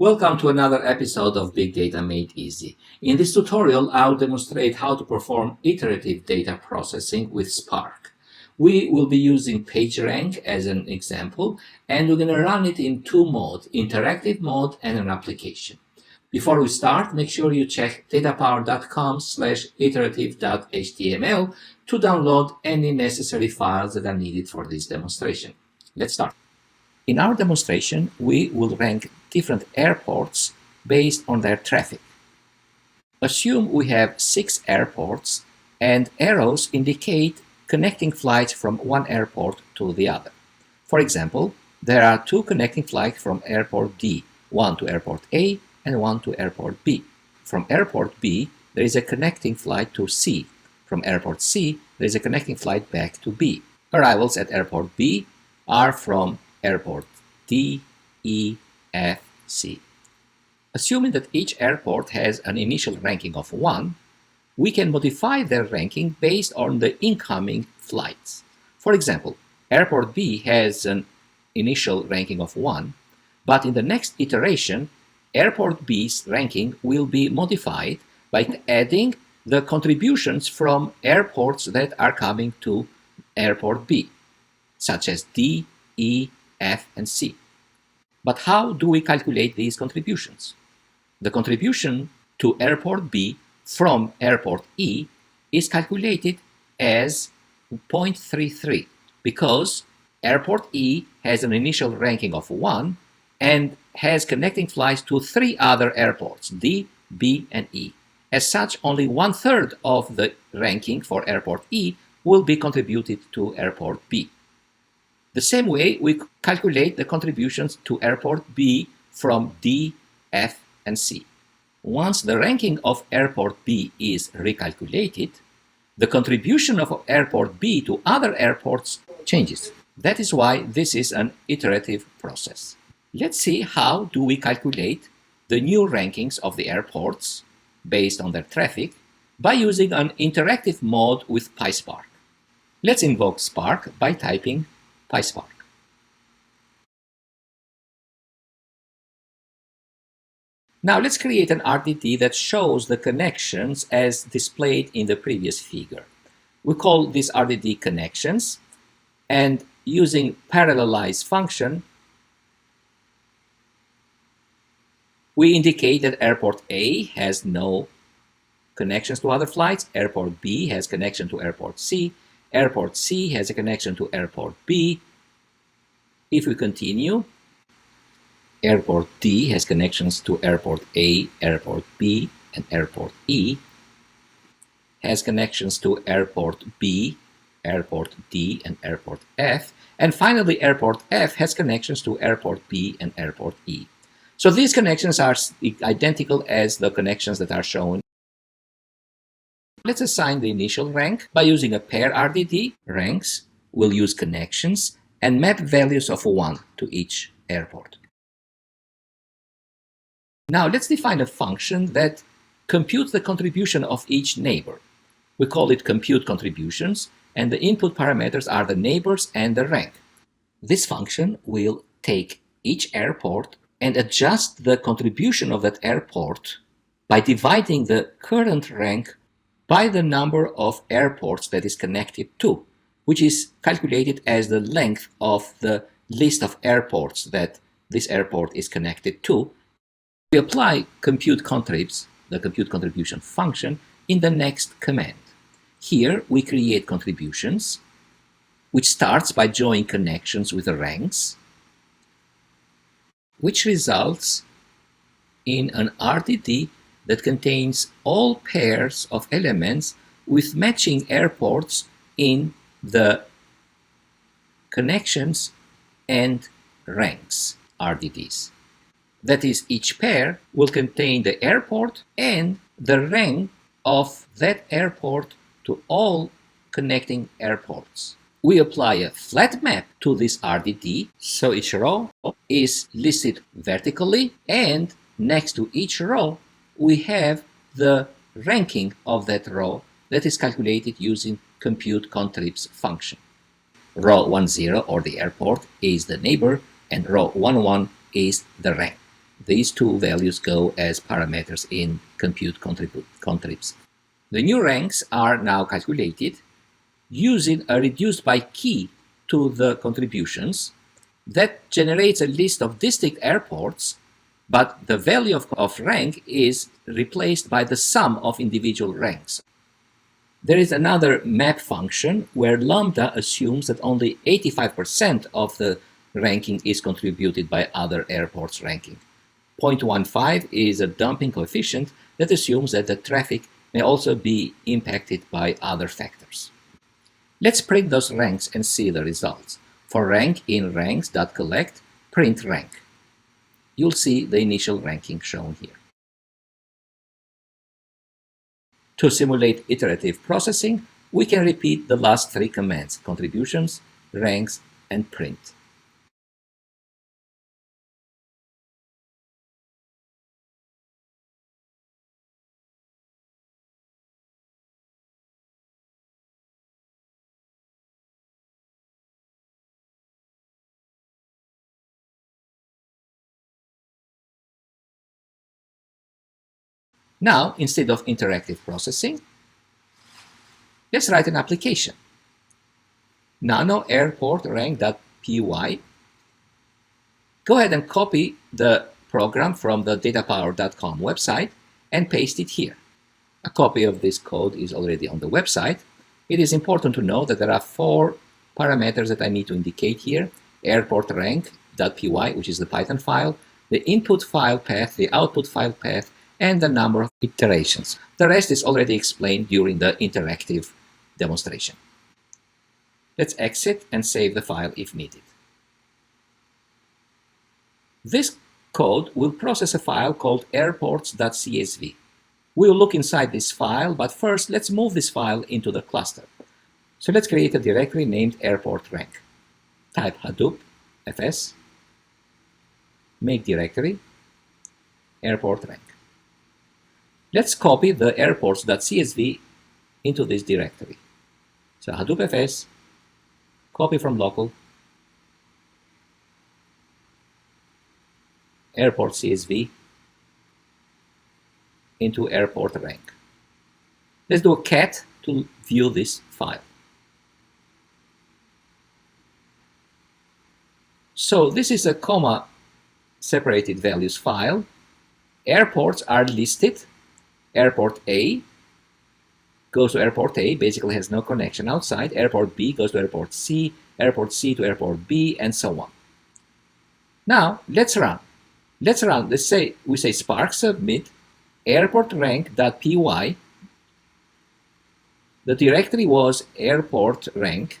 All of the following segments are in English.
Welcome to another episode of Big Data Made Easy. In this tutorial, I'll demonstrate how to perform iterative data processing with Spark. We will be using PageRank as an example, and we're going to run it in two modes, interactive mode and an application. Before we start, make sure you check datapower.com/iterative.html to download any necessary files that are needed for this demonstration. Let's start. In our demonstration, we will rank different airports based on their traffic. Assume we have 6 airports and arrows indicate connecting flights from one airport to the other. For example, there are 2 connecting flights from airport D, one to airport A and one to airport B. From airport B, there is a connecting flight to C. From airport C, there is a connecting flight back to B. Arrivals at airport B are from airport D, E, F, C. Assuming that each airport has an initial ranking of 1, we can modify their ranking based on the incoming flights. For example, airport B has an initial ranking of 1, but in the next iteration, airport B's ranking will be modified by adding the contributions from airports that are coming to airport B, such as D, E, F, and C. But how do we calculate these contributions? The contribution to airport B from airport E is calculated as 0.33 because airport E has an initial ranking of 1 and has connecting flights to 3 other airports, D, B, and E. As such, only 1/3 of the ranking for airport E will be contributed to airport B. The same way, we calculate the contributions to airport B from D, F, and C. Once the ranking of airport B is recalculated, the contribution of airport B to other airports changes. That is why this is an iterative process. Let's see how do we calculate the new rankings of the airports based on their traffic by using an interactive mode with PySpark. Let's invoke Spark by typing PySpark. Now let's create an RDD that shows the connections as displayed in the previous figure. We call this RDD connections, and using parallelize function, we indicate that airport A has no connections to other flights, airport B has connection to airport C, airport C has a connection to airport B. If we continue, airport D has connections to airport A, airport B, and airport E, has connections to airport B, airport D, and airport F, and finally airport F has connections to airport B and airport E. So these connections are identical as the connections that are shown. Let's assign the initial rank by using a pair RDD. Ranks will use connections and map values of 1 to each airport. Now let's define a function that computes the contribution of each neighbor. We call it compute contributions, and the input parameters are the neighbors and the rank. This function will take each airport and adjust the contribution of that airport by dividing the current rank by the number of airports that is connected to, which is calculated as the length of the list of airports that this airport is connected to. We apply compute contribs, the compute contribution function, in the next command. Here we create contributions, which starts by drawing connections with the ranks, which results in an RDD that contains all pairs of elements with matching airports in the connections and ranks RDDs. That is, each pair will contain the airport and the rank of that airport to all connecting airports. We apply a flat map to this RDD, so each row is listed vertically, and next to each row we have the ranking of that row that is calculated using compute contribs function. Row 10, or the airport, is the neighbor, and row 11 is the rank. these two values go as parameters in compute contribs. The new ranks are now calculated using a reduced by key to the contributions that generates a list of distinct airports, but the value of rank is replaced by the sum of individual ranks. There is another map function where lambda assumes that only 85% of the ranking is contributed by other airports' ranking. 0.15 is a damping coefficient that assumes that the traffic may also be impacted by other factors. Let's print those ranks and see the results. For rank in ranks.collect, print rank. You'll see the initial ranking shown here. To simulate iterative processing, we can repeat the last three commands: contributions, ranks, and print. Now, instead of interactive processing, let's write an application. Nano airport rank.py. Go ahead and copy the program from the datapower.com website and paste it here. A copy of this code is already on the website. It is important to know that there are 4 parameters that I need to indicate here: airport rank.py, which is the Python file, the input file path, the output file path, and the number of iterations. The rest is already explained during the interactive demonstration. Let's exit and save the file if needed. This code will process a file called airports.csv. We'll look inside this file, but first let's move this file into the cluster. So let's create a directory named airport rank. Type Hadoop fs, make directory, airport rank. Let's copy the airports.csv into this directory. So Hadoop fs, copy from local, airport CSV into airport rank. Let's do a cat to view this file. So this is a comma separated values file. Airports are listed. Airport A goes to airport A, basically has no connection outside. Airport B goes to airport C to airport B, and so on. Now let's run. Let's say we say Spark submit airport rank.py. The directory was airport rank.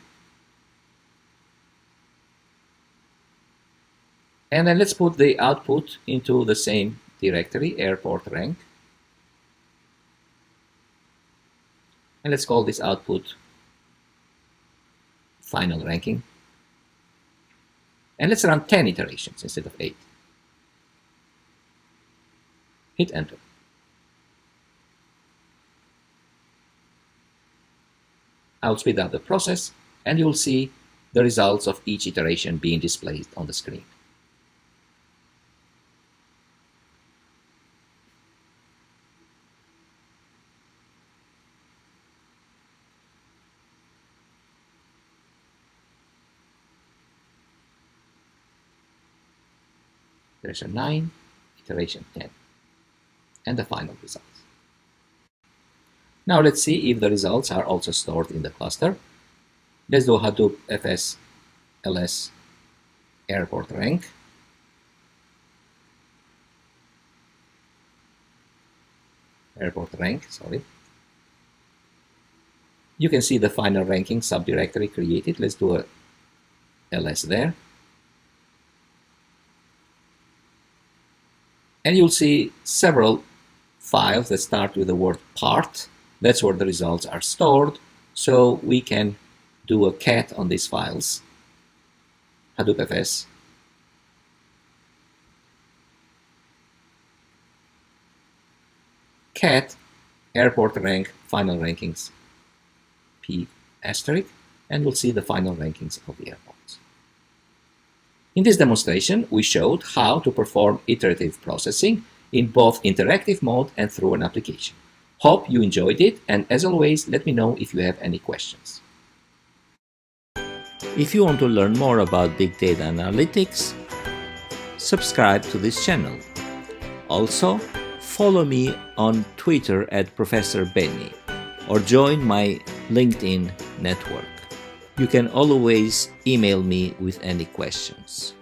And then let's put the output into the same directory, airport rank. And let's call this output final ranking. And let's run 10 iterations instead of 8. Hit enter. I'll speed up the process, and you'll see the results of each iteration being displayed on the screen. Iteration 9, iteration 10, and the final results. Now let's see if the results are also stored in the cluster. Let's do Hadoop fs ls airport rank. You can see the final ranking subdirectory created. Let's do a ls there. And you'll see several files that start with the word part. That's where the results are stored. So we can do a cat on these files. Hadoop fs. Cat airport rank final rankings p asterisk, and we'll see the final rankings of the airports. In this demonstration, we showed how to perform iterative processing in both interactive mode and through an application. Hope you enjoyed it, and as always, let me know if you have any questions. If you want to learn more about big data analytics, subscribe to this channel. Also, follow me on Twitter at Professor Benny or join my LinkedIn network. You can always email me with any questions.